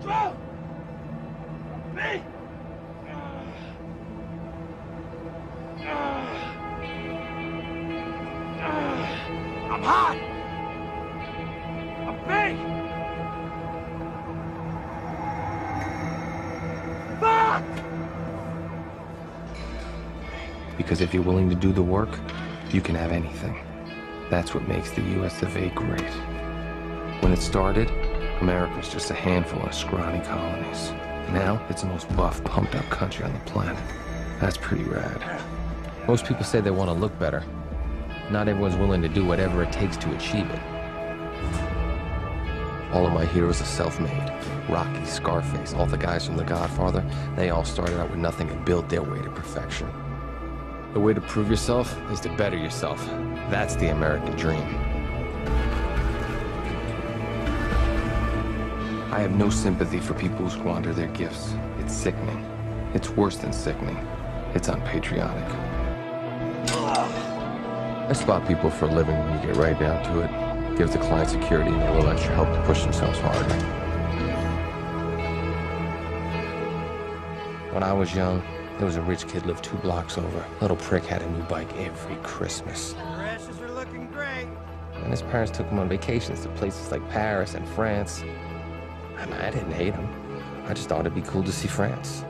I'm hot! I'm big! Fuck! Because if you're willing to do the work, you can have anything. That's what makes the US of A great. When it started, America was just a handful of scrawny colonies. Now, it's the most buff, pumped-up country on the planet. That's pretty rad. Most people say they want to look better. Not everyone's willing to do whatever it takes to achieve it. All of my heroes are self-made. Rocky, Scarface, all the guys from The Godfather, they all started out with nothing and built their way to perfection. The way to prove yourself is to better yourself. That's the American dream. I have no sympathy for people who squander their gifts. It's sickening. It's worse than sickening. It's unpatriotic. I spot people for a living when you get right down to it. Gives the client security and a little extra help to push themselves harder. When I was young, there was a rich kid lived 2 blocks over. Little prick had a new bike every Christmas. The rashes are looking great. And his parents took him on vacations to places like Paris and France. I mean, I didn't hate him. I just thought it'd be cool to see France.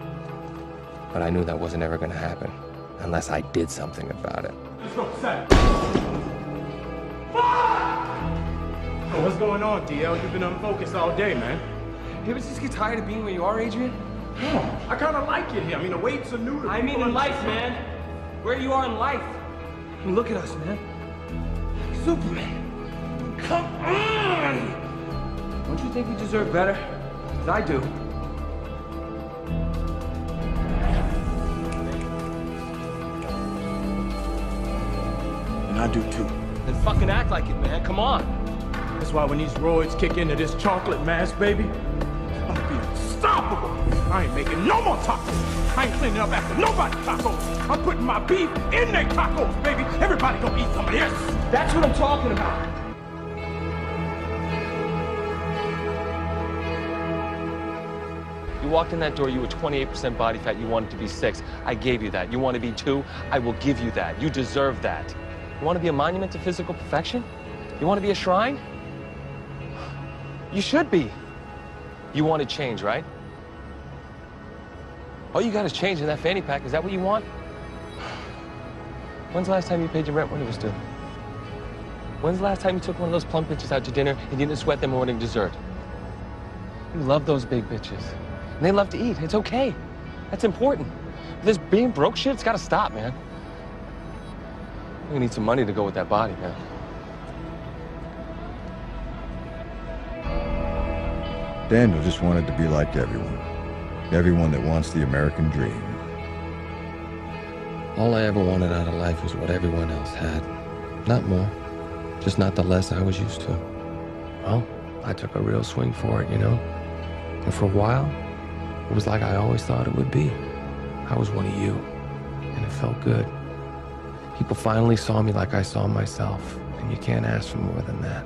But I knew that wasn't ever gonna happen unless I did something about it. Let's go, set. Oh, what's going on, DL? You've been unfocused all day, man. You ever just get tired of being where you are, Adrian? Oh, I kind of like it here. I mean, the weights are new to I mean in life, man. Where you are in life. I mean, look at us, man. Superman. Come on! Don't you think we deserve better? 'Cause I do. And I do too. Then fucking act like it, man. Come on. That's why when these roids kick into this chocolate mass, baby, I'm gonna be unstoppable. I ain't making no more tacos. I ain't cleaning up after nobody's tacos. I'm putting my beef in their tacos, baby. Everybody gonna eat some of this. That's what I'm talking about. You walked in that door, you were 28% body fat, you wanted to be 6. I gave you that. You want to be 2? I will give you that. You deserve that. You want to be a monument to physical perfection? You want to be a shrine? You should be. You want to change, right? All you got is change in that fanny pack. Is that what you want? When's the last time you paid your rent when it was due? When's the last time you took one of those plump bitches out to dinner and you didn't sweat them morning dessert? You love those big bitches. And they love to eat. It's okay. That's important. But this being broke shit, it's got to stop, man. We need some money to go with that body, man. Daniel just wanted to be like everyone. Everyone that wants the American dream. All I ever wanted out of life was what everyone else had. Not more. Just not the less I was used to. Well, I took a real swing for it, you know? And for a while, it was like I always thought it would be. I was one of you, and it felt good. People finally saw me like I saw myself, and you can't ask for more than that.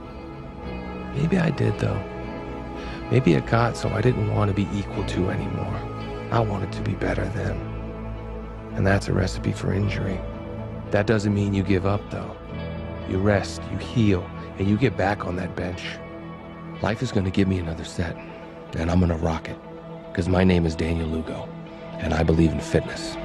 Maybe I did, though. Maybe it got so I didn't want to be equal to anymore. I wanted to be better than. And that's a recipe for injury. That doesn't mean you give up, though. You rest, you heal, and you get back on that bench. Life is going to give me another set, and I'm going to rock it. Because my name is Daniel Lugo, and I believe in fitness.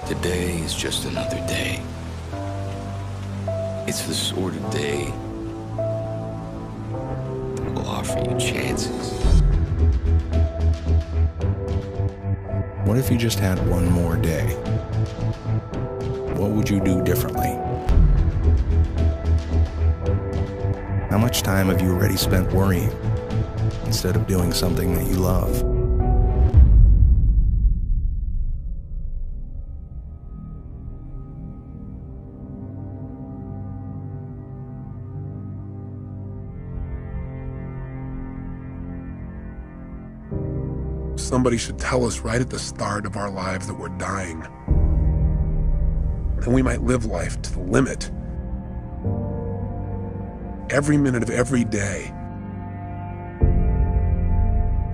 Today is just another day. It's the sort of day that will offer you chances. What if you just had one more day? What would you do differently? How much time have you already spent worrying instead of doing something that you love? Somebody should tell us right at the start of our lives that we're dying. Then we might live life to the limit. Every minute of every day.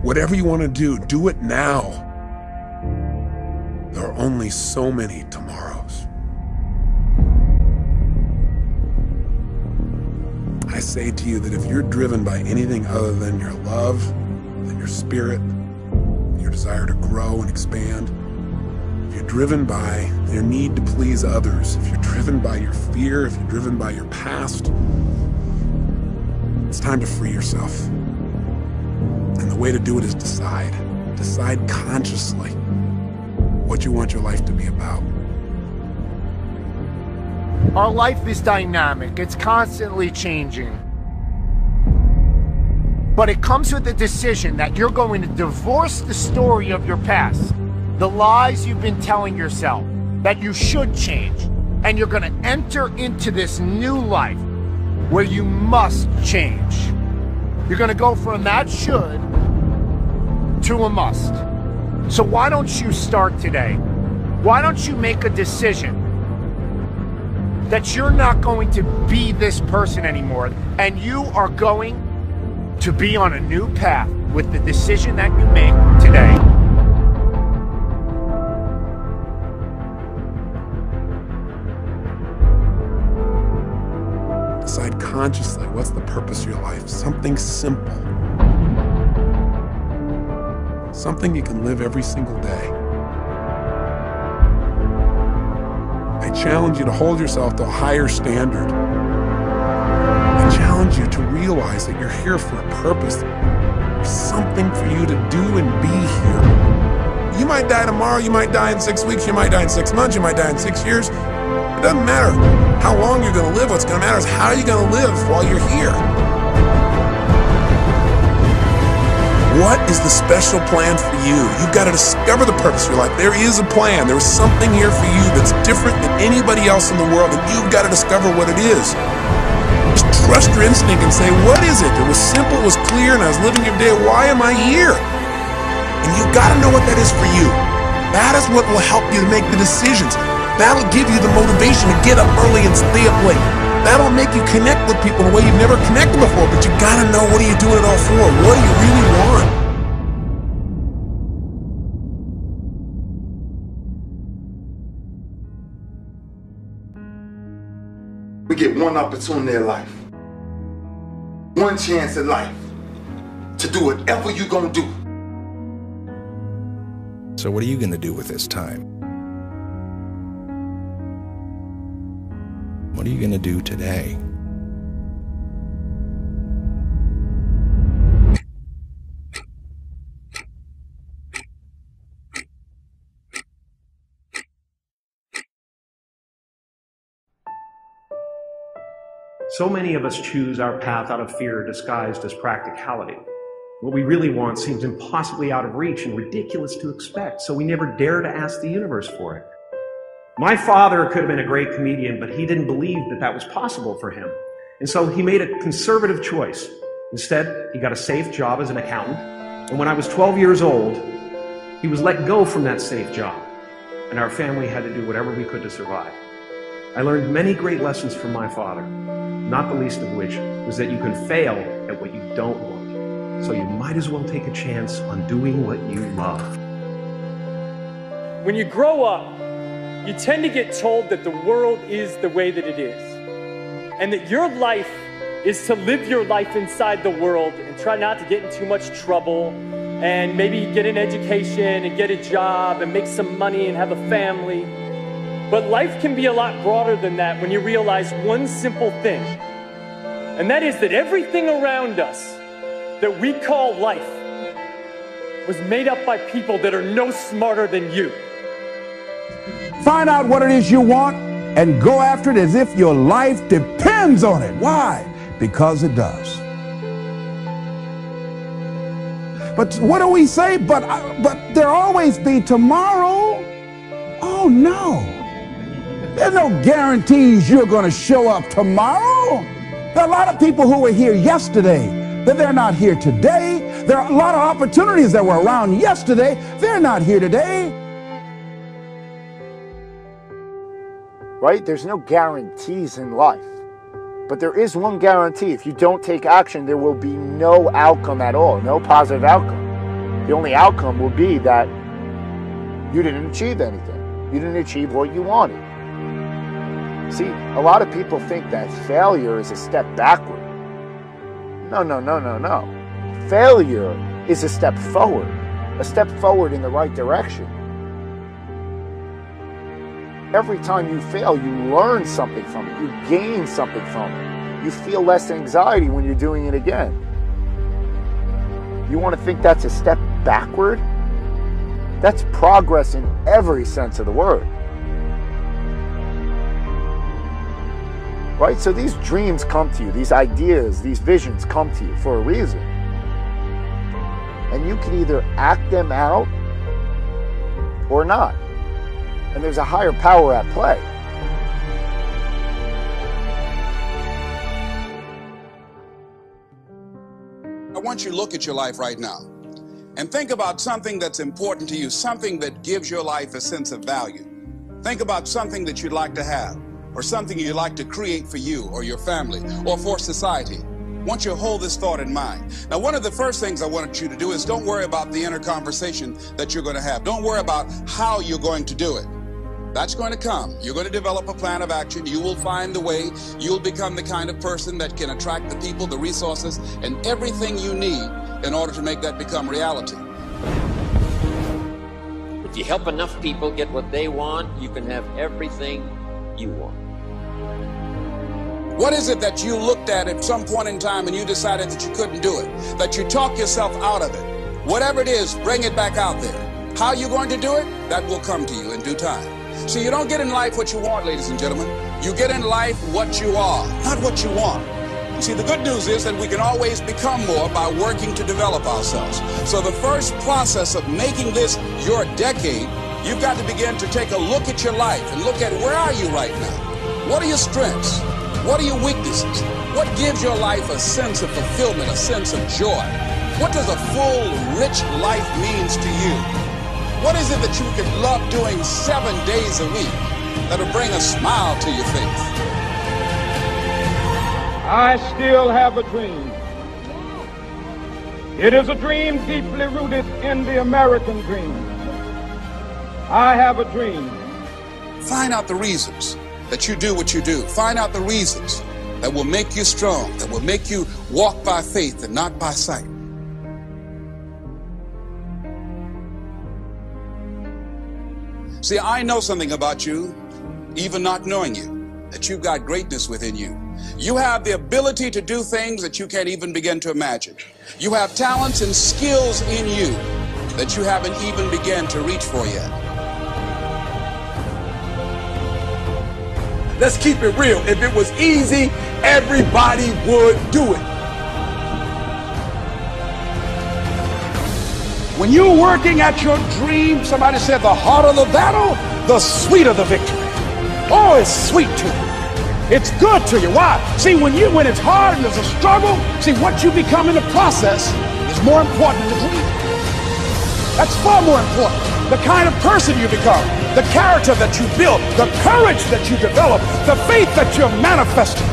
Whatever you want to do it now. There are only so many tomorrows. I say to you that if you're driven by anything other than your love, than your spirit, your desire to grow and expand, if you're driven by your need to please others, if you're driven by your fear, if you're driven by your past, it's time to free yourself. And the way to do it is decide. Decide consciously what you want your life to be about. Our life is dynamic. It's constantly changing. But it comes with a decision that you're going to divorce the story of your past, the lies you've been telling yourself that you should change, and you're going to enter into this new life where you must change. You're going to go from that should to a must. So why don't you start today? Why don't you make a decision that you're not going to be this person anymore, and you are going to be on a new path with the decision that you make today. Decide consciously what's the purpose of your life. Something simple. Something you can live every single day. I challenge you to hold yourself to a higher standard. I challenge you to realize that you're here for a purpose. There's something for you to do and be here. You might die tomorrow, you might die in 6 weeks, you might die in 6 months, you might die in 6 years. It doesn't matter how long you're going to live. What's going to matter is how you're going to live while you're here. What is the special plan for you? You've got to discover the purpose of your life. There is a plan. There is something here for you that's different than anybody else in the world, and you've got to discover what it is. Just trust your instinct and say, what is it? It was simple, it was clear, and I was living your day. Why am I here? And you've got to know what that is for you. That is what will help you to make the decisions. That'll give you the motivation to get up early and stay up late. That'll make you connect with people in a way you've never connected before, but you got to know, what are you doing it all for? What do you really want? We get one opportunity in life, one chance in life to do whatever you're gonna do. So what are you going to do with this time? What are you going to do today? So many of us choose our path out of fear disguised as practicality. What we really want seems impossibly out of reach and ridiculous to expect, so we never dare to ask the universe for it. My father could have been a great comedian, but he didn't believe that that was possible for him. And so he made a conservative choice. Instead, he got a safe job as an accountant. And when I was 12 years old, he was let go from that safe job. And our family had to do whatever we could to survive. I learned many great lessons from my father, not the least of which was that you can fail at what you don't want. So you might as well take a chance on doing what you love. When you grow up, you tend to get told that the world is the way that it is, and that your life is to live your life inside the world and try not to get in too much trouble, and maybe get an education and get a job and make some money and have a family. But life can be a lot broader than that when you realize one simple thing, and that is that everything around us that we call life was made up by people that are no smarter than you. Find out what it is you want and go after it as if your life depends on it. Why? because it does. But what do we say? But there'll always be tomorrow. Oh no. There's no guarantees you're going to show up tomorrow. There are a lot of people who were here yesterday that they're not here today. There are a lot of opportunities that were around yesterday. They're not here today. Right? There's no guarantees in life. But there is one guarantee. If you don't take action, there will be no outcome at all, no positive outcome. The only outcome will be that you didn't achieve anything. You didn't achieve what you wanted. See, a lot of people think that failure is a step backward. No, no, no, no, no. Failure is a step forward in the right direction. Every time you fail, you learn something from it. You gain something from it. You feel less anxiety when you're doing it again. You want to think that's a step backward? That's progress in every sense of the word. Right? So these dreams come to you, these ideas, these visions come to you for a reason. And you can either act them out or not. And there's a higher power at play. I want you to look at your life right now and think about something that's important to you, something that gives your life a sense of value. Think about something that you'd like to have, or something you'd like to create for you or your family or for society. I want you to hold this thought in mind. Now, one of the first things I want you to do is don't worry about the inner conversation that you're going to have. Don't worry about how you're going to do it. That's going to come. You're going to develop a plan of action. You will find the way. You'll become the kind of person that can attract the people, the resources, and everything you need in order to make that become reality. If you help enough people get what they want, you can have everything you want. What is it that you looked at some point in time and you decided that you couldn't do it? That you talked yourself out of it? Whatever it is, bring it back out there. How you're going to do it? That will come to you in due time. See, you don't get in life what you want, ladies and gentlemen. You get in life what you are, not what you want. You see, the good news is that we can always become more by working to develop ourselves. So the first process of making this your decade, you've got to begin to take a look at your life and look at where are you right now? What are your strengths? What are your weaknesses? What gives your life a sense of fulfillment, a sense of joy? What does a full, rich life means to you? What is it that you can love doing 7 days a week that'll bring a smile to your face? I still have a dream. It is a dream deeply rooted in the American dream. I have a dream. Find out the reasons that you do what you do. Find out the reasons that will make you strong, that will make you walk by faith and not by sight. See, I know something about you, even not knowing you, that you've got greatness within you. You have the ability to do things that you can't even begin to imagine. You have talents and skills in you that you haven't even begun to reach for yet. Let's keep it real. If it was easy, everybody would do it. When you're working at your dream, somebody said the harder the battle, the sweeter the victory. Oh, it's sweet to you. It's good to you. Why? See, when it's hard and there's a struggle, see, what you become in the process is more important than the dream. That's far more important. The kind of person you become, the character that you build, the courage that you develop, the faith that you're manifesting.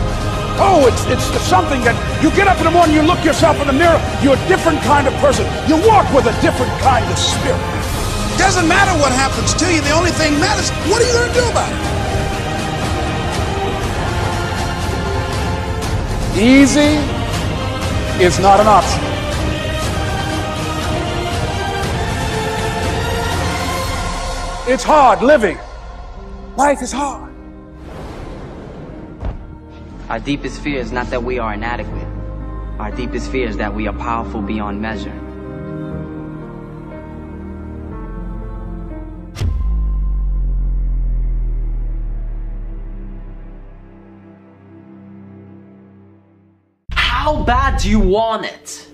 Oh, it's something that you get up in the morning, you look yourself in the mirror, you're a different kind of person. You walk with a different kind of spirit. Doesn't matter what happens to you. The only thing matters, what are you going to do about it? Easy is not an option. It's hard living. Life is hard. Our deepest fear is not that we are inadequate. Our deepest fear is that we are powerful beyond measure. How bad do you want it?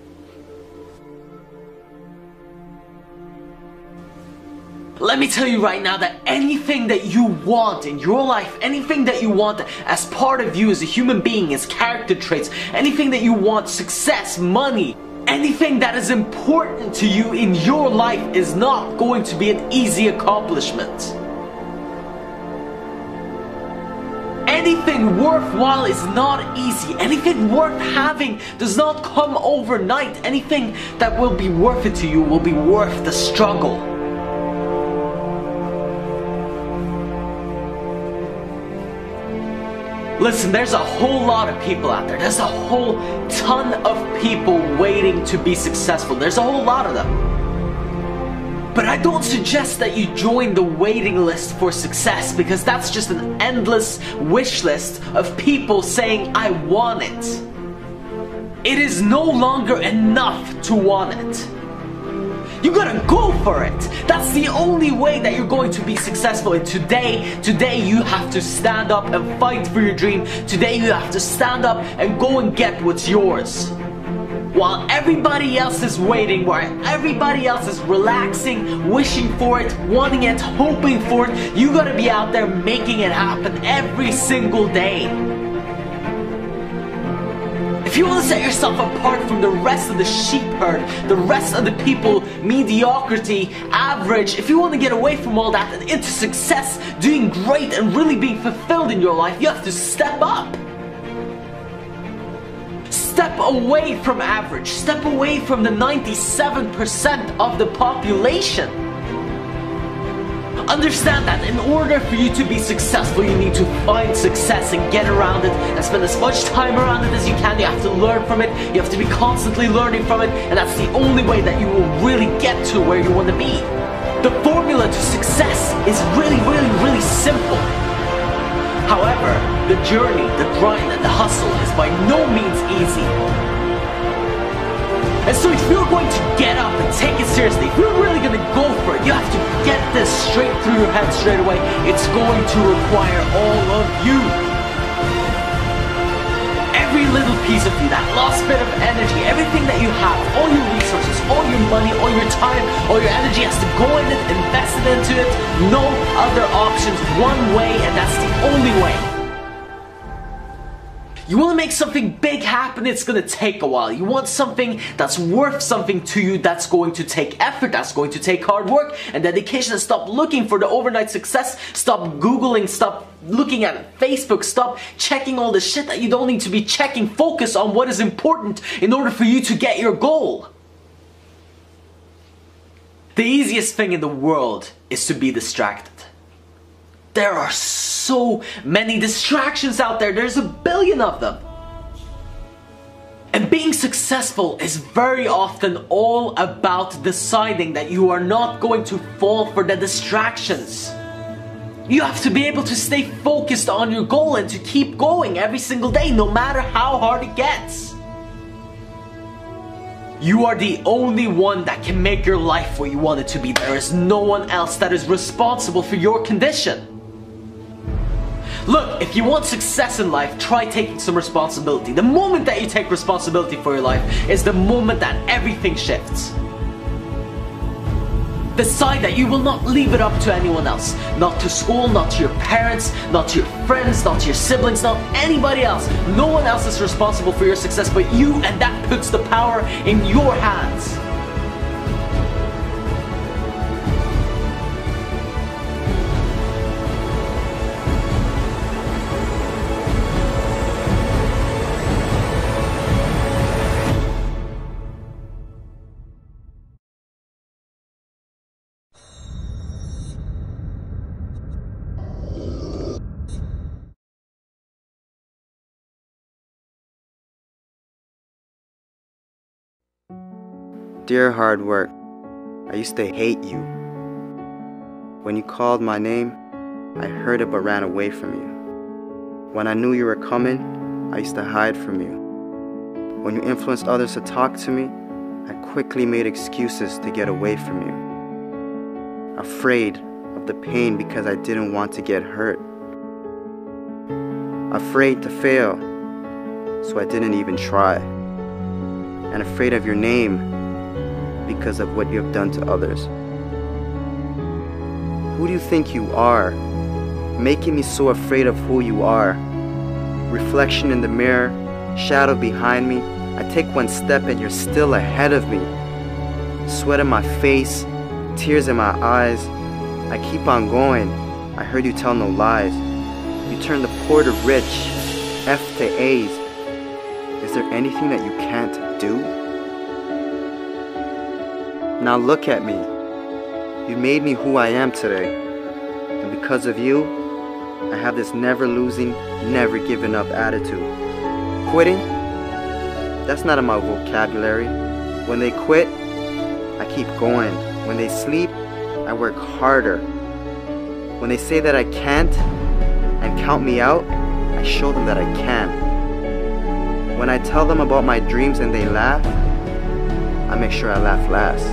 Let me tell you right now that anything that you want in your life, anything that you want as part of you as a human being, as character traits, anything that you want, success, money, anything that is important to you in your life is not going to be an easy accomplishment. Anything worthwhile is not easy. Anything worth having does not come overnight. Anything that will be worth it to you will be worth the struggle. Listen, there's a whole lot of people out there. There's a whole ton of people waiting to be successful. There's a whole lot of them. But I don't suggest that you join the waiting list for success, because that's just an endless wish list of people saying, I want it. It is no longer enough to want it. You gotta go for it. That's the only way that you're going to be successful. And today you have to stand up and fight for your dream. Today you have to stand up and go and get what's yours. While everybody else is waiting, while everybody else is relaxing, wishing for it, wanting it, hoping for it, you gotta be out there making it happen every single day. If you want to set yourself apart from the rest of the sheep herd, the rest of the people, mediocrity, average, if you want to get away from all that and into success, doing great and really being fulfilled in your life, you have to step up. Step away from average. Step away from the 97% of the population. Understand that in order for you to be successful, you need to find success and get around it and spend as much time around it as you can. You have to learn from it. You have to be constantly learning from it, and that's the only way that you will really get to where you want to be. The formula to success is really simple. However, the journey, the grind, and the hustle is by no means easy. And so if you're going to get up and take it seriously, if you're really going to go for it, you have to get this straight through your head straight away. It's going to require all of you. Every little piece of you, that last bit of energy, everything that you have, all your resources, all your money, all your time, all your energy has to go in it, invest it into it. No other options, one way, and that's the only way. You want to make something big happen, it's going to take a while. You want something that's worth something to you, that's going to take effort, that's going to take hard work and dedication. And stop looking for the overnight success. Stop Googling, stop looking at Facebook, stop checking all the shit that you don't need to be checking. Focus on what is important in order for you to get your goal. The easiest thing in the world is to be distracted. There are so many distractions out there. There's a billion of them. And being successful is very often all about deciding that you are not going to fall for the distractions. You have to be able to stay focused on your goal and to keep going every single day, no matter how hard it gets. You are the only one that can make your life what you want it to be. There is no one else that is responsible for your condition. Look, if you want success in life, try taking some responsibility. The moment that you take responsibility for your life is the moment that everything shifts. Decide that you will not leave it up to anyone else. Not to school, not to your parents, not to your friends, not to your siblings, not anybody else. No one else is responsible for your success but you, and that puts the power in your hands. Dear hard work, I used to hate you. When you called my name, I heard it but ran away from you. When I knew you were coming, I used to hide from you. When you influenced others to talk to me, I quickly made excuses to get away from you. Afraid of the pain because I didn't want to get hurt. Afraid to fail, so I didn't even try. and afraid of your name because of what you have done to others. Who do you think you are, making me so afraid of who you are? Reflection in the mirror, shadow behind me. I take one step and you're still ahead of me. Sweat on my face, tears in my eyes. I keep on going. I heard you tell no lies. You turn the poor to rich, F to A's. Is there anything that you can't do? Now look at me. You made me who I am today. And because of you, I have this never losing, never giving up attitude. Quitting? That's not in my vocabulary. When they quit, I keep going. When they sleep, I work harder. When they say that I can't and count me out, I show them that I can. When I tell them about my dreams and they laugh, I make sure I laugh last.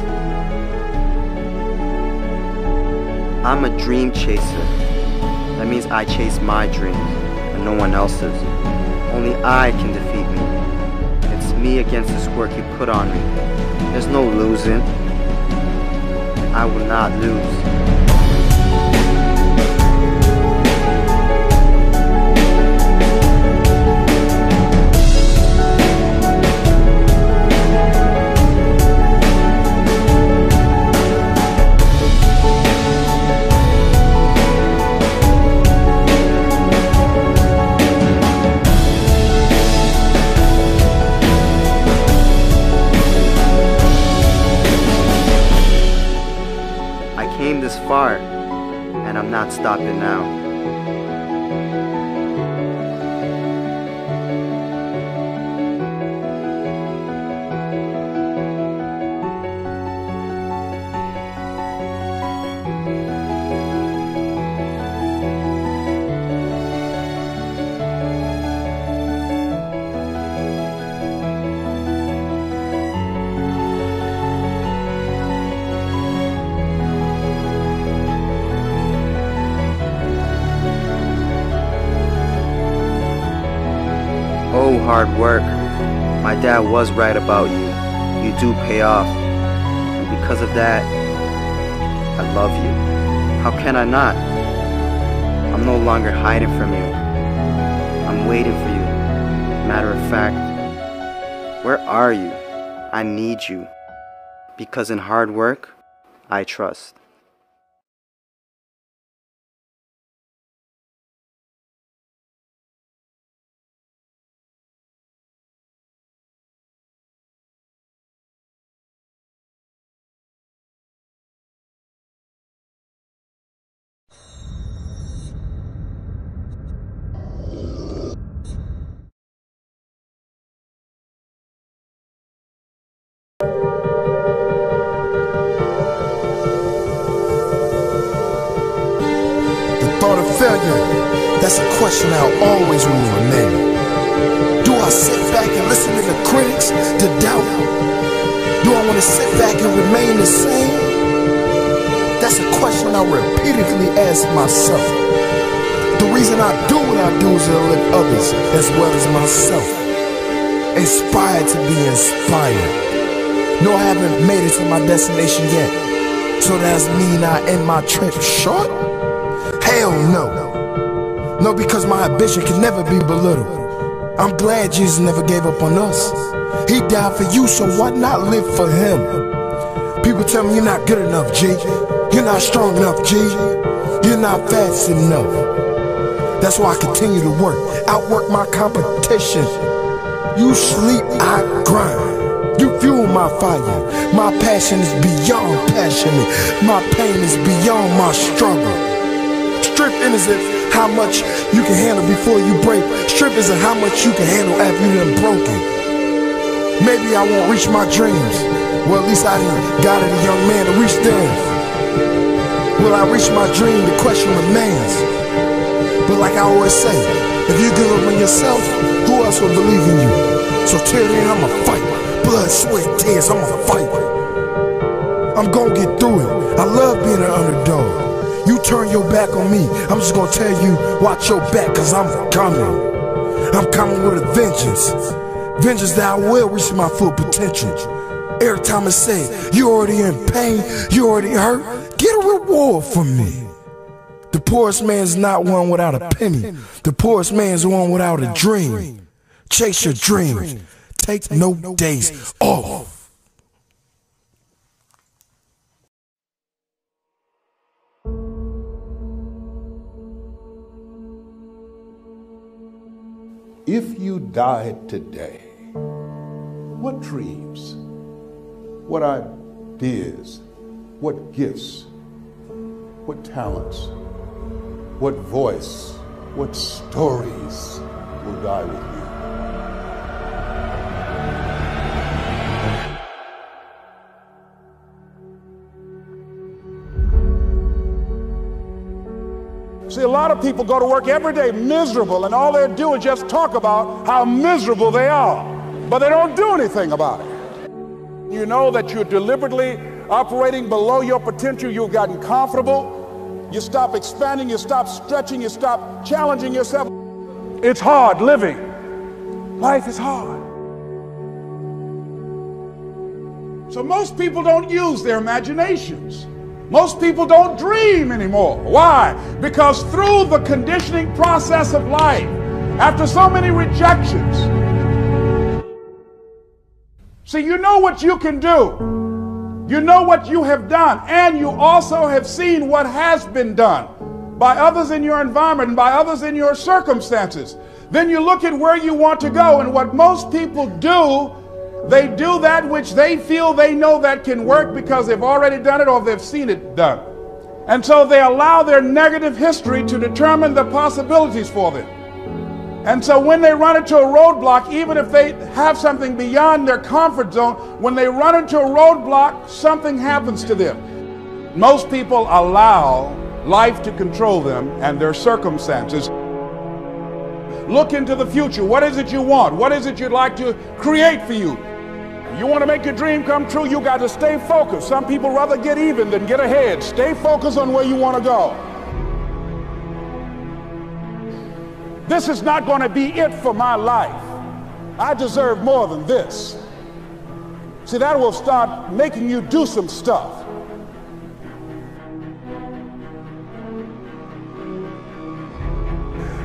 I'm a dream chaser. That means I chase my dreams and no one else's. Only I can defeat me. It's me against this work you put on me. There's no losing. I will not lose. This far, and I'm not stopping now. Oh, hard work. My dad was right about you. You do pay off. And because of that, I love you. How can I not? I'm no longer hiding from you. I'm waiting for you. Matter of fact, where are you? I need you. Because in hard work, I trust. Thought of failure, that's a question I'll always will remain. Do I sit back and listen to the critics to doubt? Do I want to sit back and remain the same? That's a question I repeatedly ask myself. The reason I do what I do is to lift others as well as myself. Inspired to be inspired. No, I haven't made it to my destination yet. So does that mean I end my trip short? Hell no. No, because my ambition can never be belittled. I'm glad Jesus never gave up on us. He died for you, so why not live for him? People tell me you're not good enough, G. You're not strong enough, G. You're not fast enough. That's why I continue to work, outwork my competition. You sleep, I grind. You fuel my fire. My passion is beyond passionate. My pain is beyond my struggle. Strength isn't how much you can handle before you break. Strength isn't how much you can handle after you done broken. Maybe I won't reach my dreams. Well, at least I done got it a young man to reach them. Will I reach my dream? The question remains. But like I always say, if you give up on yourself, who else will believe in you? So till then, I'ma fight. Blood, sweat, tears, I'ma fight. I'm gonna get through it. I love being an underdog. You turn your back on me, I'm just gonna tell you, watch your back, cause I'm coming. I'm coming with a vengeance. Vengeance that I will reach my full potential. Every time I say, you already in pain, you already hurt, get a reward from me. The poorest man's not one without a penny. The poorest man's one without a dream. Chase your dreams. Take no days off. If you died today, what dreams, what ideas, what gifts, what talents, what voice, what stories will die with you? See, a lot of people go to work every day miserable, and all they do is just talk about how miserable they are, but they don't do anything about it. You know that you're deliberately operating below your potential. You've gotten comfortable. You stop expanding. You stop stretching. You stop challenging yourself. It's hard living. Life is hard. So most people don't use their imaginations. Most people don't dream anymore. Why? Because through the conditioning process of life, after so many rejections, see, you know what you can do. You know what you have done, and you also have seen what has been done by others in your environment and by others in your circumstances. Then you look at where you want to go, and what most people do, they do that which they feel they know that can work because they've already done it or they've seen it done. And so they allow their negative history to determine the possibilities for them. And so when they run into a roadblock, even if they have something beyond their comfort zone, when they run into a roadblock, something happens to them. Most people allow life to control them and their circumstances. Look into the future. What is it you want? What is it you'd like to create for you? You want to make your dream come true, you got to stay focused. Some people rather get even than get ahead. Stay focused on where you want to go. This is not going to be it for my life. I deserve more than this. See, that will start making you do some stuff.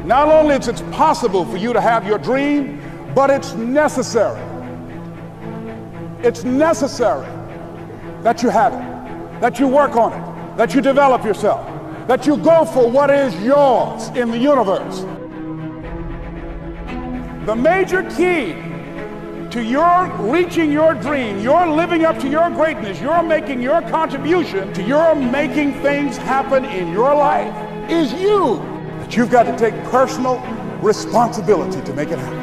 Not only is it possible for you to have your dream, but it's necessary. It's necessary that you have it, that you work on it, that you develop yourself, that you go for what is yours in the universe. The major key to your reaching your dream, your living up to your greatness, your making your contribution to your making things happen in your life is you. That you've got to take personal responsibility to make it happen.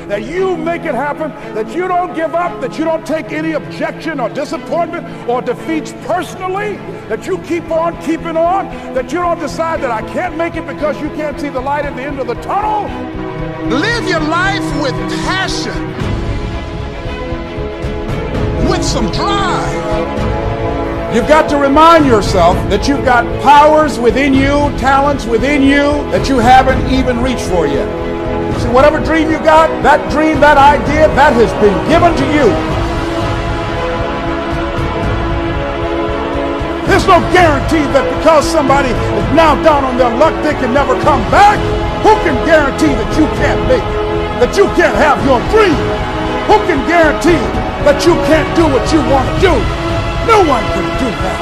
That you make it happen, that you don't give up, that you don't take any objection or disappointment or defeats personally, that you keep on keeping on, that you don't decide that I can't make it because you can't see the light at the end of the tunnel. Live your life with passion, with some drive. You've got to remind yourself that you've got powers within you, talents within you that you haven't even reached for yet. See, whatever dream you got, that dream, that idea, that has been given to you. There's no guarantee that because somebody is now down on their luck, they can never come back. Who can guarantee that you can't make it? That you can't have your dream? Who can guarantee that you can't do what you want to do? No one can do that.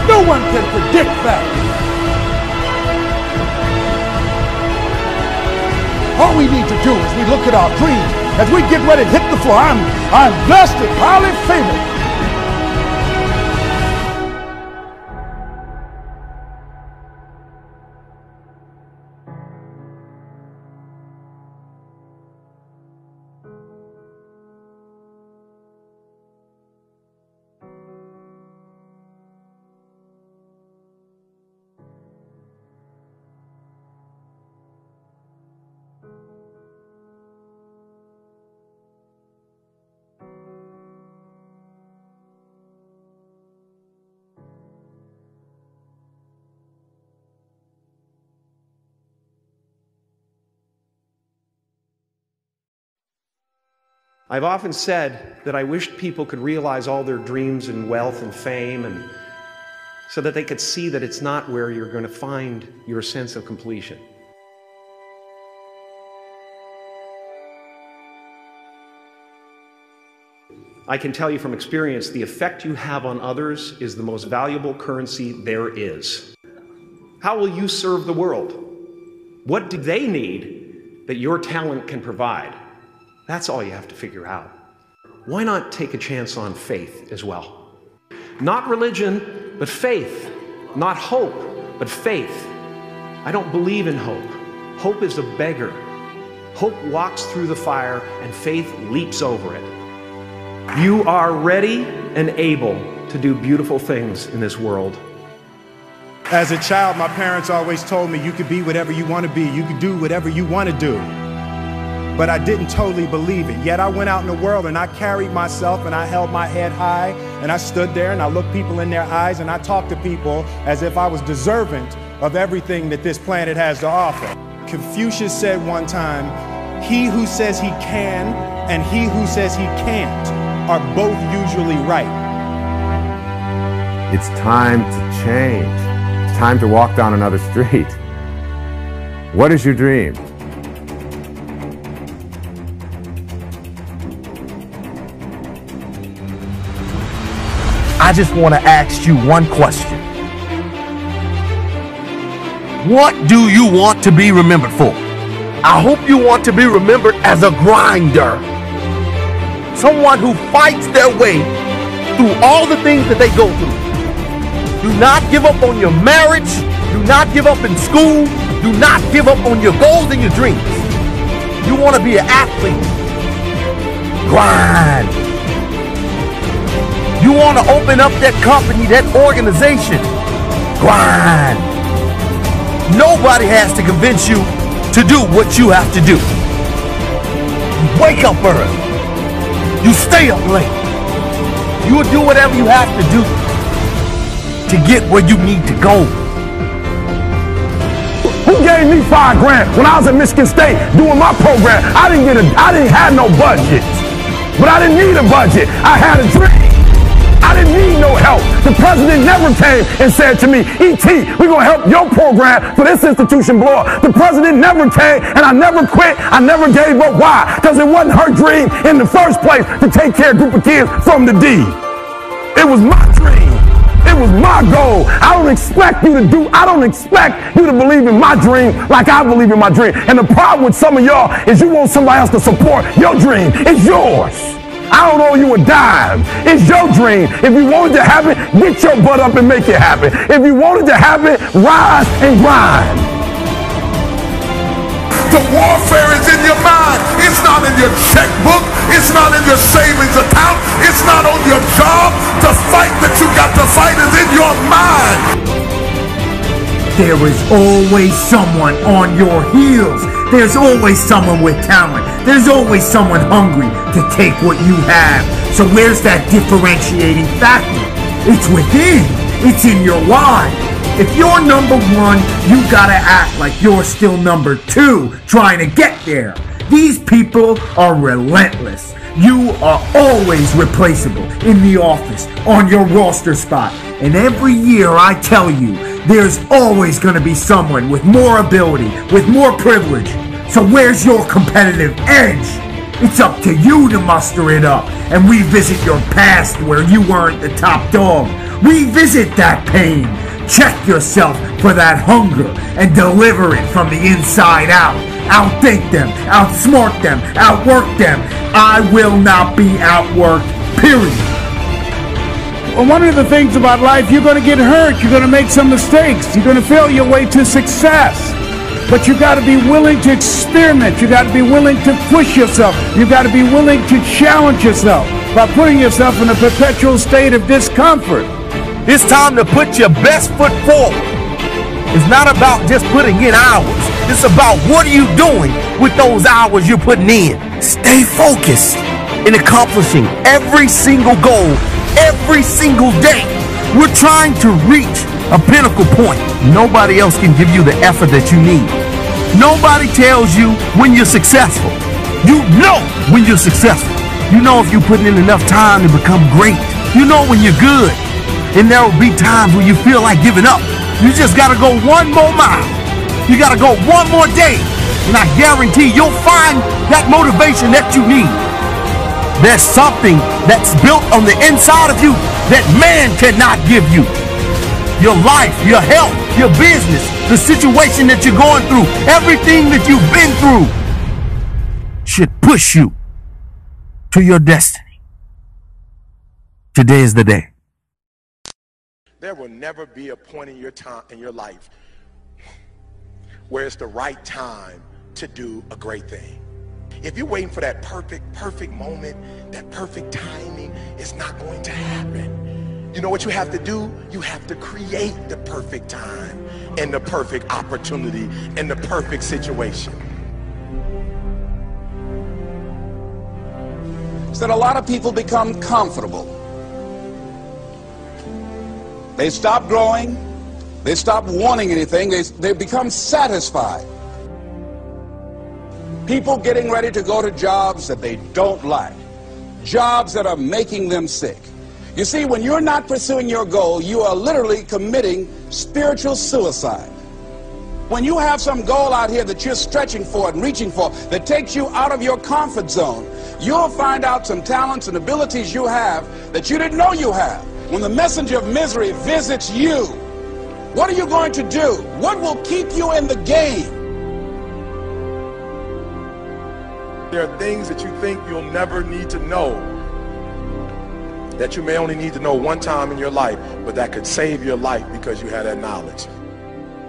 No one can predict that. All we need to do is we look at our dreams as we get ready to hit the floor. I'm blessed and highly favored. I've often said that I wished people could realize all their dreams and wealth and fame, and so that they could see that it's not where you're going to find your sense of completion. I can tell you from experience, the effect you have on others is the most valuable currency there is. How will you serve the world? What do they need that your talent can provide? That's all you have to figure out. Why not take a chance on faith as well? Not religion, but faith. Not hope, but faith. I don't believe in hope. Hope is a beggar. Hope walks through the fire and faith leaps over it. You are ready and able to do beautiful things in this world. As a child, my parents always told me you could be whatever you want to be. You could do whatever you want to do. But I didn't totally believe it. Yet I went out in the world and I carried myself and I held my head high and I stood there and I looked people in their eyes and I talked to people as if I was deserving of everything that this planet has to offer. Confucius said one time, he who says he can and he who says he can't are both usually right. It's time to change. It's time to walk down another street. What is your dream? I just want to ask you one question. What do you want to be remembered for? I hope you want to be remembered as a grinder. Someone who fights their way through all the things that they go through. Do not give up on your marriage. Do not give up in school. Do not give up on your goals and your dreams. You want to be an athlete. Grind. You want to open up that company, that organization. Grind. Nobody has to convince you to do what you have to do. You wake up early. You stay up late. You will do whatever you have to do to get where you need to go. Who gave me $5 grand when I was at Michigan State doing my program? I didn't have no budget, but I didn't need a budget. I had a dream. I didn't need no help. The president never came and said to me, E.T., we're going to help your program for this institution blow up. The president never came, and I never quit. I never gave up. Why? Because it wasn't her dream in the first place to take care of a group of kids from the D. It was my dream. It was my goal. I don't expect you to believe in my dream like I believe in my dream. And the problem with some of y'all is you want somebody else to support your dream. It's yours. I don't owe you a dime. It's your dream. If you want it to happen, get your butt up and make it happen. If you want it to happen, rise and grind. The warfare is in your mind. It's not in your checkbook. It's not in your savings account. It's not on your job. The fight that you got to fight is in your mind. There is always someone on your heels. There's always someone with talent. There's always someone hungry to take what you have. So where's that differentiating factor? It's within. It's in your why. If you're number one, you gotta act like you're still number two, trying to get there. These people are relentless. You are always replaceable in the office, on your roster spot. And every year I tell you, there's always going to be someone with more ability, with more privilege. So where's your competitive edge? It's up to you to muster it up and revisit your past where you weren't the top dog. Revisit that pain. Check yourself for that hunger and deliver it from the inside out. Outthink them, outsmart them, outwork them. I will not be outworked, period. Well, one of the things about life, you're going to get hurt. You're going to make some mistakes. You're going to fail your way to success. But you got to be willing to experiment. You got to be willing to push yourself. You got to be willing to challenge yourself by putting yourself in a perpetual state of discomfort. It's time to put your best foot forward. It's not about just putting in hours. It's about what are you doing with those hours you're putting in. Stay focused in accomplishing every single goal, every single day. We're trying to reach a pinnacle point. Nobody else can give you the effort that you need. Nobody tells you when you're successful. You know when you're successful. You know if you're putting in enough time to become great. You know when you're good. And there will be times when you feel like giving up. You just got to go one more mile. You got to go one more day. And I guarantee you'll find that motivation that you need. There's something that's built on the inside of you that man cannot give you. Your life, your health, your business, the situation that you're going through, everything that you've been through should push you to your destiny. Today is the day. There will never be a point in your life where it's the right time to do a great thing. If you're waiting for that perfect moment, that perfect timing, it's not going to happen. You know what you have to do? You have to create the perfect time and the perfect opportunity and the perfect situation. So that a lot of people become comfortable. They stop growing. They stop wanting anything. They become satisfied. People getting ready to go to jobs that they don't like. Jobs that are making them sick. You see, when you're not pursuing your goal, you are literally committing spiritual suicide. When you have some goal out here that you're stretching for and reaching for that takes you out of your comfort zone, you'll find out some talents and abilities you have that you didn't know you have. When the messenger of misery visits you, what are you going to do? What will keep you in the game? There are things that you think you'll never need to know, that you may only need to know one time in your life, but that could save your life because you had that knowledge.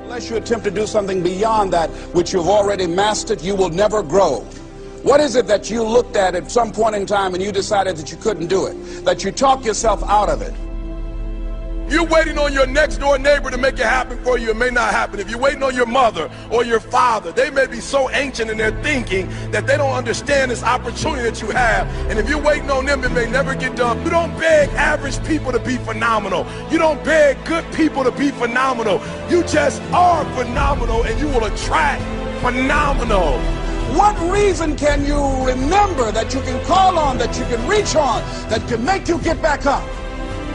Unless you attempt to do something beyond that which you've already mastered, you will never grow. What is it that you looked at some point in time and you decided that you couldn't do it, that you talked yourself out of it? You're waiting on your next door neighbor to make it happen for you. It may not happen. If you're waiting on your mother or your father, they may be so ancient in their thinking that they don't understand this opportunity that you have. And if you're waiting on them, it may never get done. You don't beg average people to be phenomenal. You don't beg good people to be phenomenal. You just are phenomenal, and you will attract phenomenal. What reason can you remember that you can call on, that you can reach on, that can make you get back up?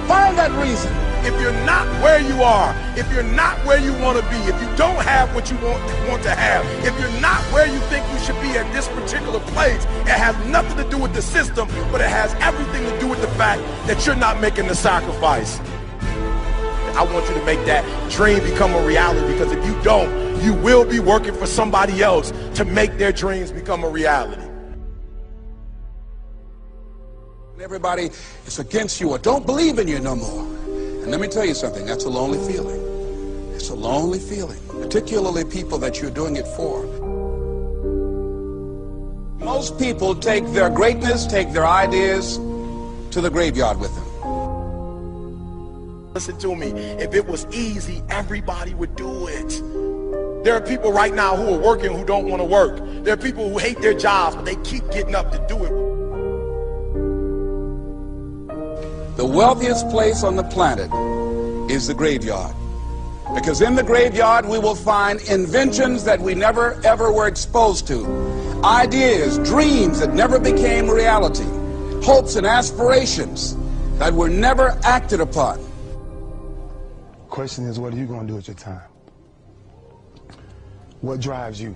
Find that reason. If you're not where you are, if you're not where you want to be, if you don't have what you want to have, if you're not where you think you should be at this particular place, it has nothing to do with the system, but it has everything to do with the fact that you're not making the sacrifice. I want you to make that dream become a reality, because if you don't, you will be working for somebody else to make their dreams become a reality. Everybody is against you or don't believe in you no more. And let me tell you something, that's a lonely feeling. It's a lonely feeling, particularly people that you're doing it for. Most people take their greatness, take their ideas to the graveyard with them. Listen to me, if it was easy, everybody would do it. There are people right now who are working who don't want to work. There are people who hate their jobs, but they keep getting up to do it. The wealthiest place on the planet is the graveyard. Because in the graveyard we will find inventions that we never ever were exposed to. Ideas, dreams that never became reality. Hopes and aspirations that were never acted upon. Question is, what are you going to do with your time? What drives you?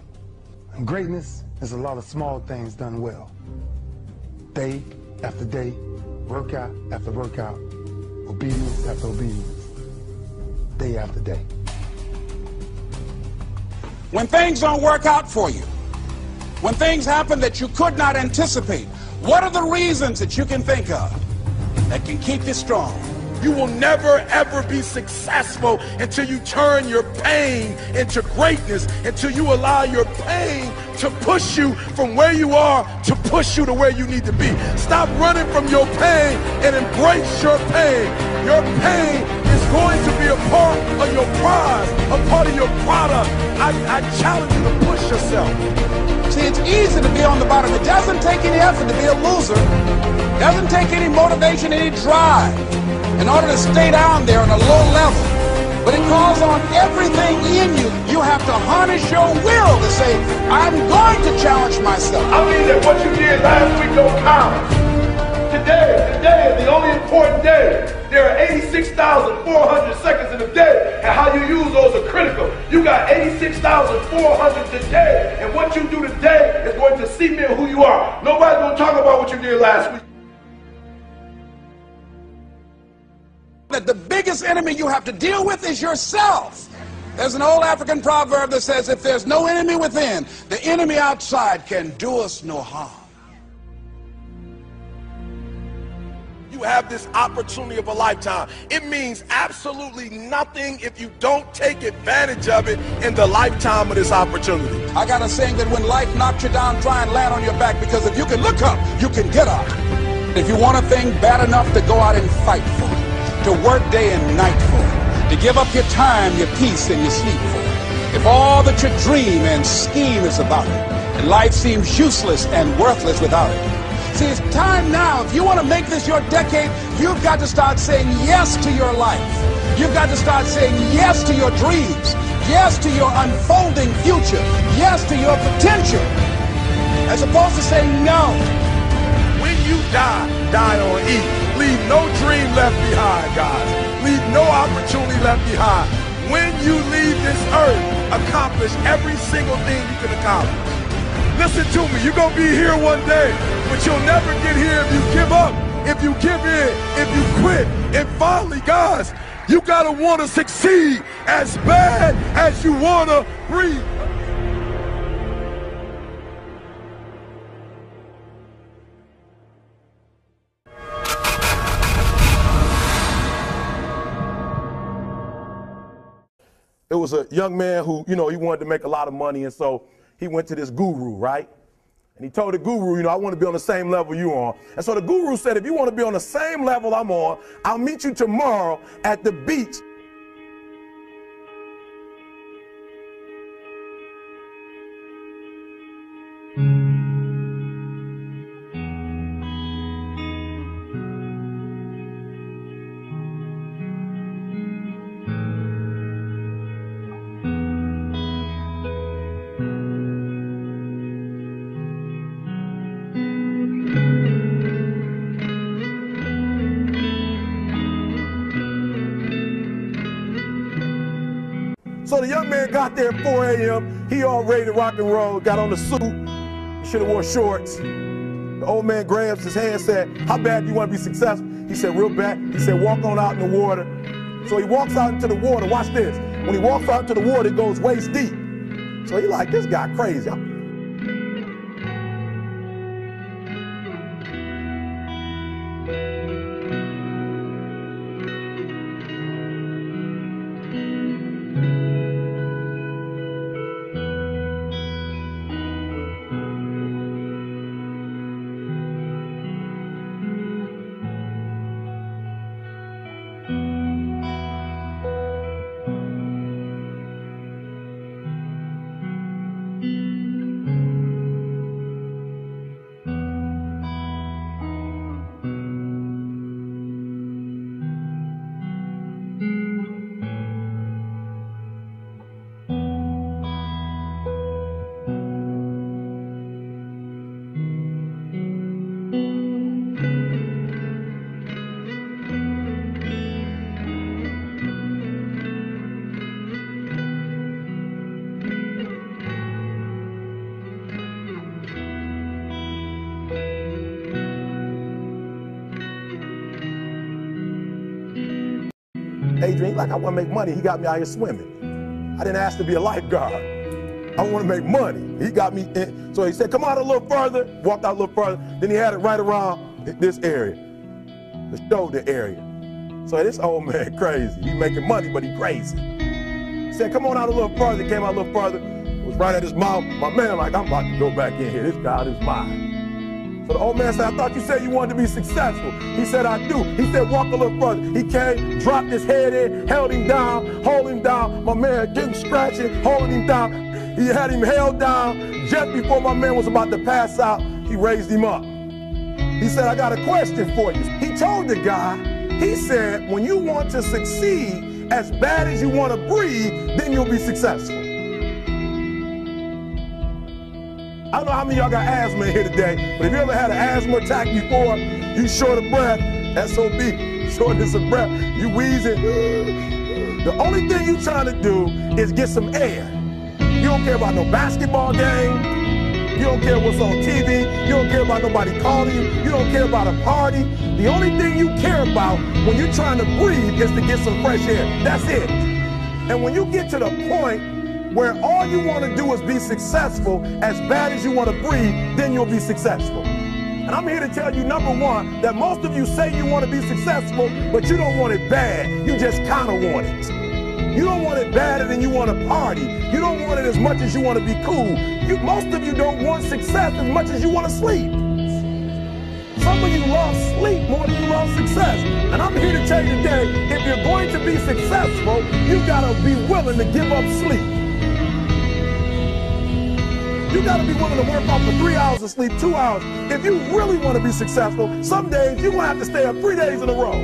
And greatness is a lot of small things done well. Day after day, workout after workout, obedience after obedience, day after day. When things don't work out for you, when things happen that you could not anticipate, what are the reasons that you can think of that can keep you strong? You will never ever be successful until you turn your pain into greatness, until you allow your pain to push you from where you are to push you to where you need to be. Stop running from your pain and embrace your pain. Your pain is going to be a part of your prize, a part of your product. I challenge you to push yourself. See, it's easy to be on the bottom. It doesn't take any effort to be a loser. It doesn't take any motivation, any drive in order to stay down there on a low level. But it calls on everything in you. You have to harness your will to say, I'm going like to challenge myself. I mean that what you did last week don't count. Today is the only important day. There are 86,400 seconds in a day, and how you use those are critical. You got 86,400 today, and what you do today is going to cement who you are. Nobody's going to talk about what you did last week. That the biggest enemy you have to deal with is yourself. There's an old African proverb that says, if there's no enemy within, the enemy outside can do us no harm. You have this opportunity of a lifetime. It means absolutely nothing if you don't take advantage of it in the lifetime of this opportunity. I got a saying that when life knocks you down, try and land on your back, because if you can look up, you can get up. If you want a thing bad enough to go out and fight for it, to work day and night for it, to give up your time, your peace, and your sleep for it, if all that you dream and scheme is about it, and life seems useless and worthless without it, see, it's time now. If you want to make this your decade, you've got to start saying yes to your life. You've got to start saying yes to your dreams, yes to your unfolding future, yes to your potential, as opposed to saying no. When you die, die on E. Leave no dream left behind, guys. Leave no opportunity left behind. When you leave this earth, accomplish every single thing you can accomplish. Listen to me, you're going to be here one day, but you'll never get here if you give up, if you give in, if you quit. And finally, guys, you got to want to succeed as bad as you want to breathe. It was a young man who, he wanted to make a lot of money, and so he went to this guru, right? And he told the guru, I want to be on the same level you are. And so the guru said, if you want to be on the same level I'm on, I'll meet you tomorrow at the beach. So the young man got there at 4 a.m. He all ready to rock and roll, got on the suit. He should have wore shorts. The old man grabs his hand and said, how bad do you want to be successful? He said, real bad. He said, walk on out in the water. So he walks out into the water. Watch this. When he walks out into the water, it goes waist deep. So he like, this guy crazy. Adrian, like I want to make money. He got me out here swimming. I didn't ask to be a lifeguard. I want to make money. He got me in. So he said, come out a little further. Walked out a little further. Then he had it right around this area, the shoulder area. So this old man crazy. He making money, but he crazy. He said, come on out a little further. He came out a little further. It was right at his mouth. My man like, I'm about to go back in here. This God is mine. So the old man said, I thought you said you wanted to be successful. He said, I do. He said, walk a little further. He came, dropped his head in, held him down, hold him down. My man getting scratching, holding him down. He had him held down. Just before my man was about to pass out, he raised him up. He said, I got a question for you. He told the guy, he said, when you want to succeed as bad as you want to breathe, then you'll be successful. I don't know how many of y'all got asthma in here today, but if you ever had an asthma attack before, you short of breath, SOB, shortness of breath, you wheezing. The only thing you trying to do is get some air. You don't care about no basketball game. You don't care what's on TV. You don't care about nobody calling you. You don't care about a party. The only thing you care about when you're trying to breathe is to get some fresh air. That's it. And when you get to the point where all you want to do is be successful as bad as you want to breathe, then you'll be successful. And I'm here to tell you, number one, that most of you say you want to be successful, but you don't want it bad. You just kind of want it. You don't want it badder than you want to party. You don't want it as much as you want to be cool. Most of you don't want success as much as you want to sleep. Some of you love sleep more than you love success. And I'm here to tell you today, if you're going to be successful, you got to be willing to give up sleep. You got to be willing to work off for 3 hours of sleep, 2 hours. If you really want to be successful, some days you're going to have to stay up 3 days in a row.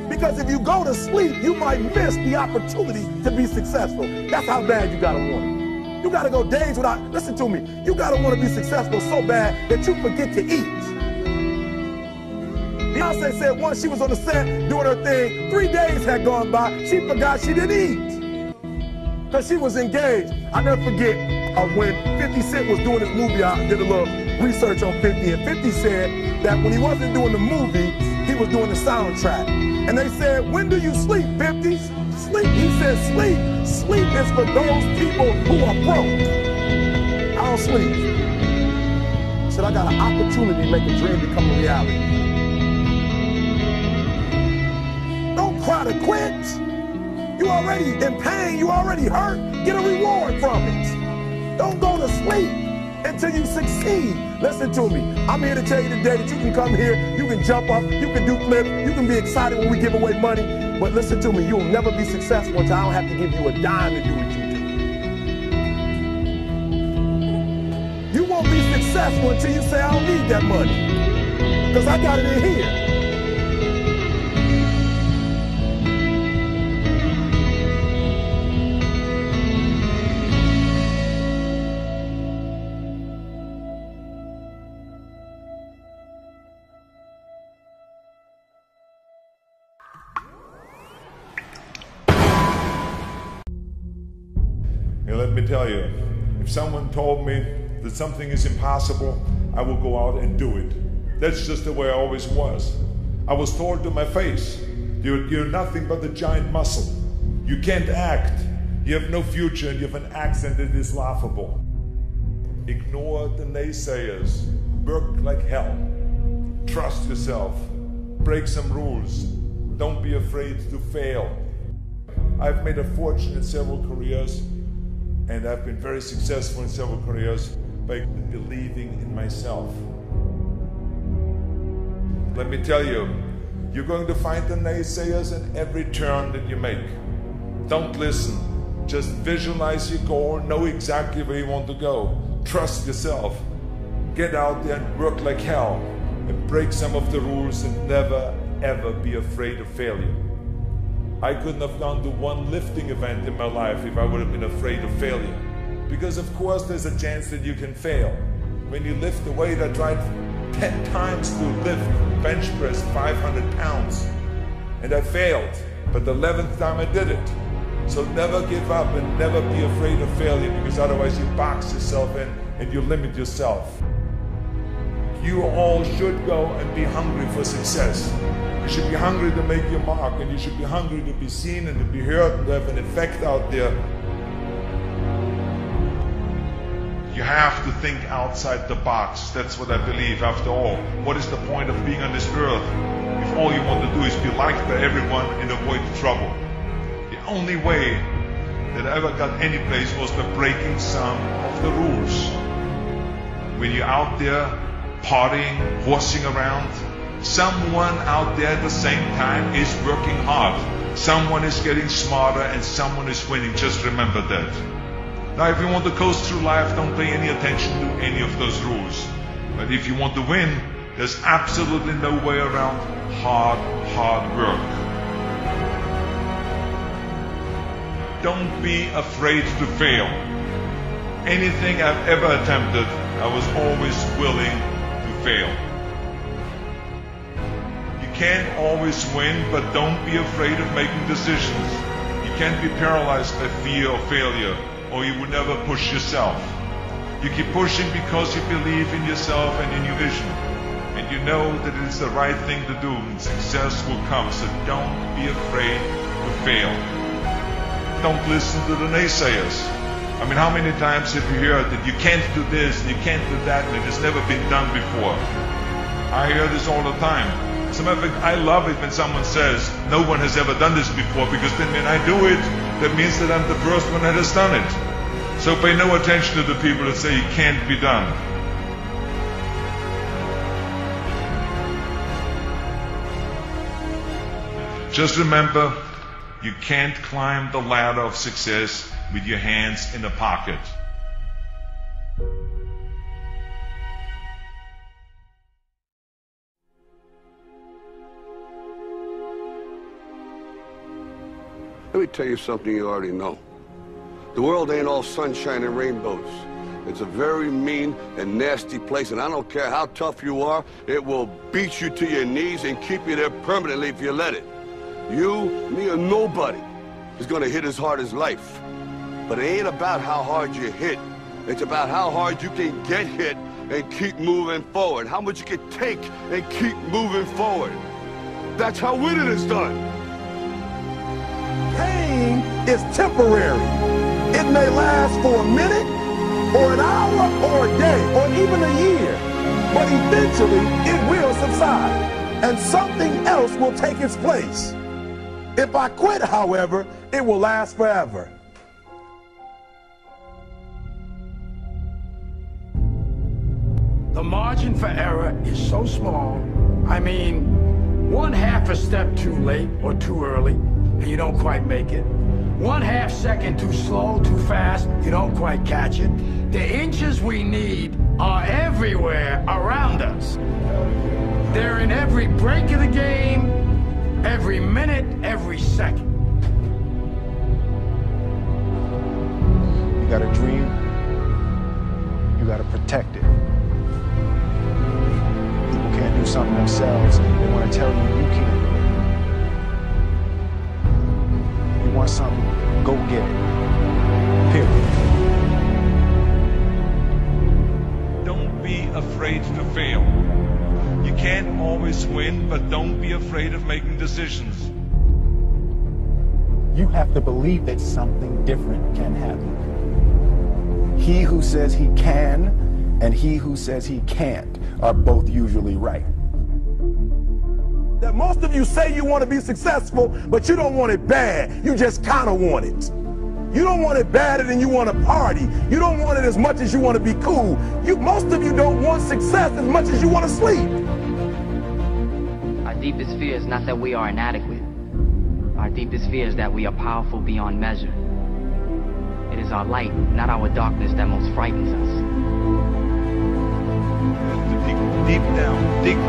Because if you go to sleep, you might miss the opportunity to be successful. That's how bad you got to want it. You got to go days without, listen to me, you got to want to be successful so bad that you forget to eat. Beyonce said once she was on the set doing her thing, 3 days had gone by, she forgot she didn't eat. Because she was engaged. I never forget when 50 Cent was doing his movie, I did a little research on 50, and 50 said that when he wasn't doing the movie, he was doing the soundtrack. And they said, when do you sleep, 50? Sleep. He said, sleep. Sleep is for those people who are broke. I don't sleep. He said, I got an opportunity to make a dream become a reality. Don't cry to quit. You already in pain. You already hurt. Get a reward from it. Don't go to sleep until you succeed. Listen to me. I'm here to tell you today that you can come here, you can jump up, you can do flips, you can be excited when we give away money. But listen to me, you'll never be successful until I don't have to give you a dime to do what you do. You won't be successful until you say, I don't need that money. Because I got it in here. Let me tell you, if someone told me that something is impossible, I will go out and do it. That's just the way I always was. I was told to my face, you're nothing but a giant muscle. You can't act. You have no future and you have an accent that is laughable. Ignore the naysayers. Work like hell. Trust yourself. Break some rules. Don't be afraid to fail. I've made a fortune in several careers, and I've been very successful in several careers by believing in myself. Let me tell you, you're going to find the naysayers in every turn that you make. Don't listen. Just visualize your goal, know exactly where you want to go. Trust yourself. Get out there and work like hell, and break some of the rules, and never ever be afraid of failure. I couldn't have gone to one lifting event in my life if I would have been afraid of failure. Because of course there's a chance that you can fail. When you lift the weight, I tried 10 times to lift bench press 500 pounds. And I failed, but the 11th time I did it. So never give up and never be afraid of failure, because otherwise you box yourself in and you limit yourself. You all should go and be hungry for success. You should be hungry to make your mark, and you should be hungry to be seen and to be heard and to have an effect out there. You have to think outside the box. That's what I believe. After all, what is the point of being on this earth if all you want to do is be liked by everyone and avoid trouble? The only way that I ever got any place was by breaking some of the rules. When you're out there partying, horsing around, someone out there at the same time is working hard. Someone is getting smarter and someone is winning. Just remember that. Now, if you want to coast through life, don't pay any attention to any of those rules. But if you want to win, there's absolutely no way around hard work. Don't be afraid to fail. Anything I've ever attempted, I was always willing to fail. You can't always win, but don't be afraid of making decisions. You can't be paralyzed by fear of failure, or you will never push yourself. You keep pushing because you believe in yourself and in your vision. And you know that it is the right thing to do, and success will come. So don't be afraid to fail. Don't listen to the naysayers. I mean, how many times have you heard that you can't do this and you can't do that and it has never been done before? I hear this all the time. As a matter of fact, I love it when someone says, no one has ever done this before, because then when I do it, that means that I'm the first one that has done it. So pay no attention to the people that say it can't be done. Just remember, you can't climb the ladder of success with your hands in a pocket. Let me tell you something you already know. The world ain't all sunshine and rainbows. It's a very mean and nasty place, and I don't care how tough you are, it will beat you to your knees and keep you there permanently if you let it. You, me, or nobody is gonna hit as hard as life. But it ain't about how hard you hit. It's about how hard you can get hit and keep moving forward. How much you can take and keep moving forward. That's how winning is done. Pain is temporary. It may last for a minute, or an hour, or a day, or even a year. But eventually, it will subside, and something else will take its place. If I quit, however, it will last forever. The margin for error is so small. I mean, 1/2 a step too late or too early, and you don't quite make it. 1/2 second too slow, too fast, you don't quite catch it. The inches we need are everywhere around us. They're in every break of the game, every minute, every second. You got a dream, you got to protect it. People can't do something themselves, they want to tell you you can't do it. You want something, go get it. Period. Don't be afraid to fail. You can't always win, but don't be afraid of making decisions. You have to believe that something different can happen. He who says he can and he who says he can't are both usually right. That most of you say you want to be successful, but you don't want it bad. You just kind of want it. You don't want it badder than you want to party. You don't want it as much as you want to be cool. Most of you don't want success as much as you want to sleep. Our deepest fear is not that we are inadequate. Our deepest fear is that we are powerful beyond measure. It is our light, not our darkness, that most frightens us. Dig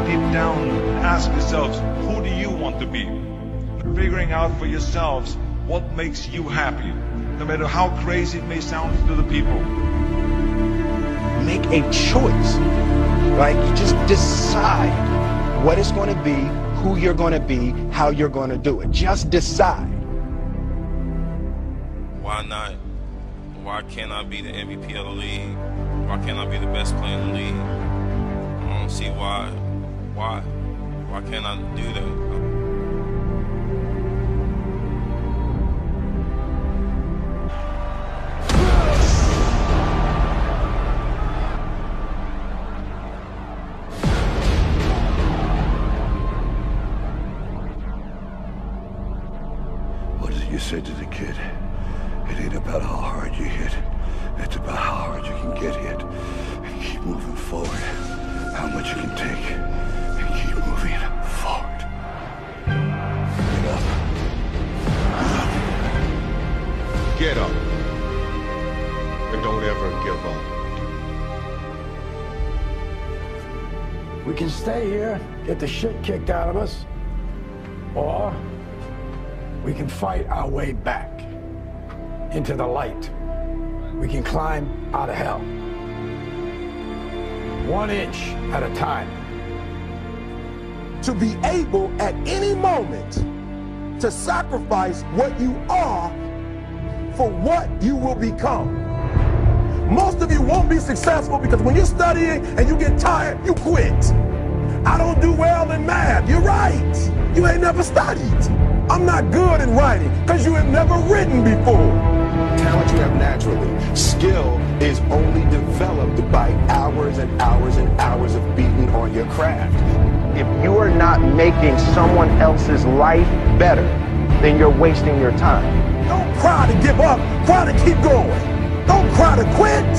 deep down, ask yourselves, who do you want to be? Figuring out for yourselves what makes you happy, no matter how crazy it may sound to the people. Make a choice, right? You just decide what it's going to be, who you're going to be, how you're going to do it. Just decide. Why not? Why can't I be the MVP of the league? Why can't I be the best player in the league? I don't see why. Why can't I do that? What is it you said to the kid? It ain't about how hard you hit. It's about how hard you can get hit and keep moving forward. How much you can take and keep moving forward. Get up. Get up. And don't ever give up. We can stay here, get the shit kicked out of us, or we can fight our way back into the light. we can climb out of hell. 1 inch at a time. To be able at any moment to sacrifice what you are for what you will become. Most of you won't be successful because when you're studying and you get tired, you quit. I don't do well in math. You're right. You ain't never studied. I'm not good in writing because you have never written before. Talent you have naturally. Skill is only developed by hours and hours and hours of beating on your craft. If you are not making someone else's life better, then you're wasting your time. Don't cry to give up. Cry to keep going. Don't cry to quit.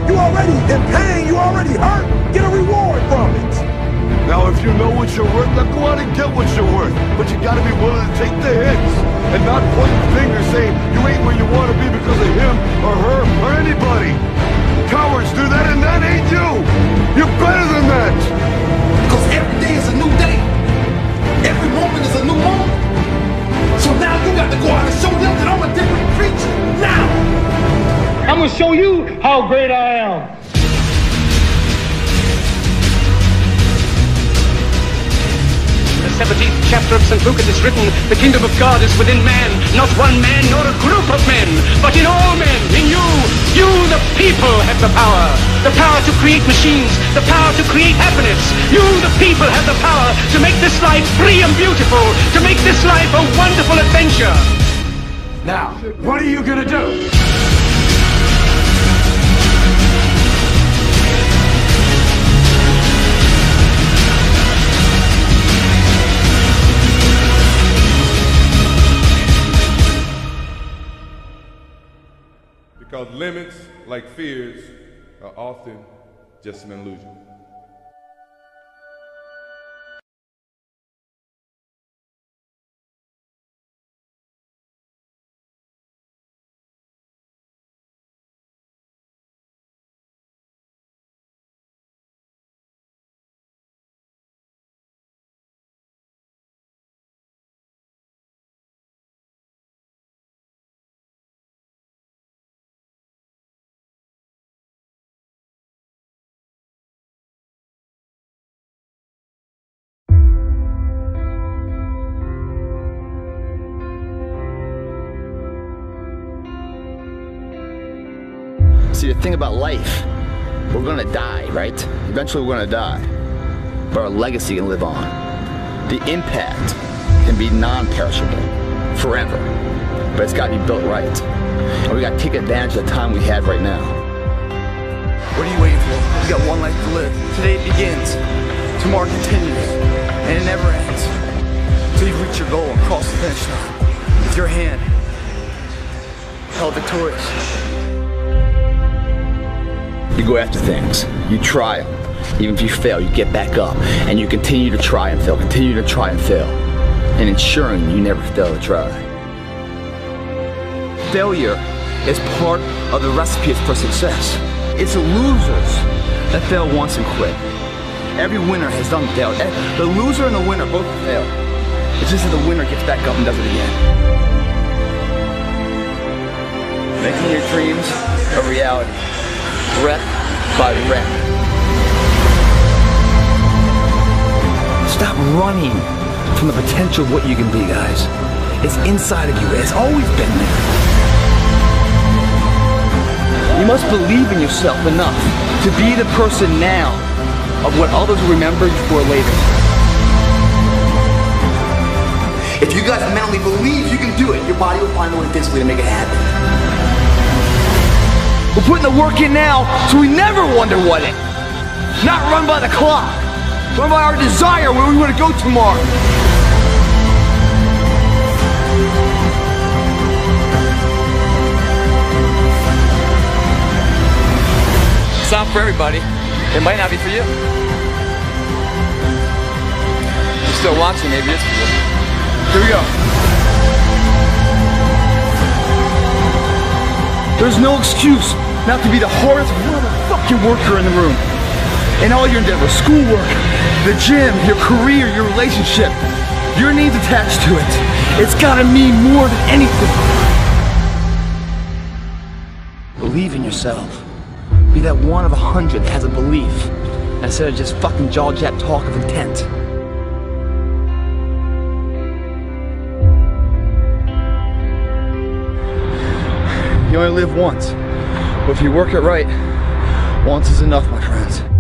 You already in pain. You already hurt. Get a reward from it. Now, if you know what you're worth, now go out and get what you're worth. But you gotta be willing to take the hits and not point fingers saying you ain't where you want to be because of him or her or anybody. Cowards do that, and that ain't you. You're better than that. Because every day is a new day. Every moment is a new moment. So now you got to go out and show them that I'm a different creature. Now! I'm going to show you how great I am. In the 17th chapter of St. Luke it is written, the kingdom of God is within man, not one man nor a group of men, but in all men, in you. You, the people, have the power. The power to create machines, the power to create happiness. You, the people, have the power to make this life free and beautiful, to make this life a wonderful adventure. Now, what are you going to do? Because limits, like fears, are often just an illusion. See, the thing about life, we're gonna die, right? Eventually we're gonna die. But our legacy can live on. The impact can be non-perishable, forever. But it's gotta be built right. And we gotta take advantage of the time we have right now. What are you waiting for? You got one life to live. Today it begins. Tomorrow continues. And it never ends. Till you reach your goal and cross the finish line. With your hand held victorious. You go after things, you try them. Even if you fail, you get back up and you continue to try and fail, continue to try and fail, and ensuring you never fail to try. Failure is part of the recipe for success. It's the losers that fail once and quit. Every winner has done failed. The loser and the winner both fail. It's just that the winner gets back up and does it again. Making your dreams a reality. Rep by rep. Stop running from the potential of what you can be, guys. It's inside of you. It's always been there. You must believe in yourself enough to be the person now of what others will remember you for later. If you guys mentally believe you can do it, your body will find a way physically to make it happen. We're putting the work in now, so we never wonder what it. Not run by the clock. Run by our desire where we want to go tomorrow. It's not for everybody. It might not be for you. You're still watching, maybe it's for you. Here we go. There's no excuse not to be the hardest motherfucking worker in the room. In all your endeavors, schoolwork, the gym, your career, your relationship, your needs attached to it. It's gotta mean more than anything. Believe in yourself. Be that one of 100 that has a belief, instead of just fucking jaw-jab talk of intent. You only live once, but if you work it right, once is enough, my friends.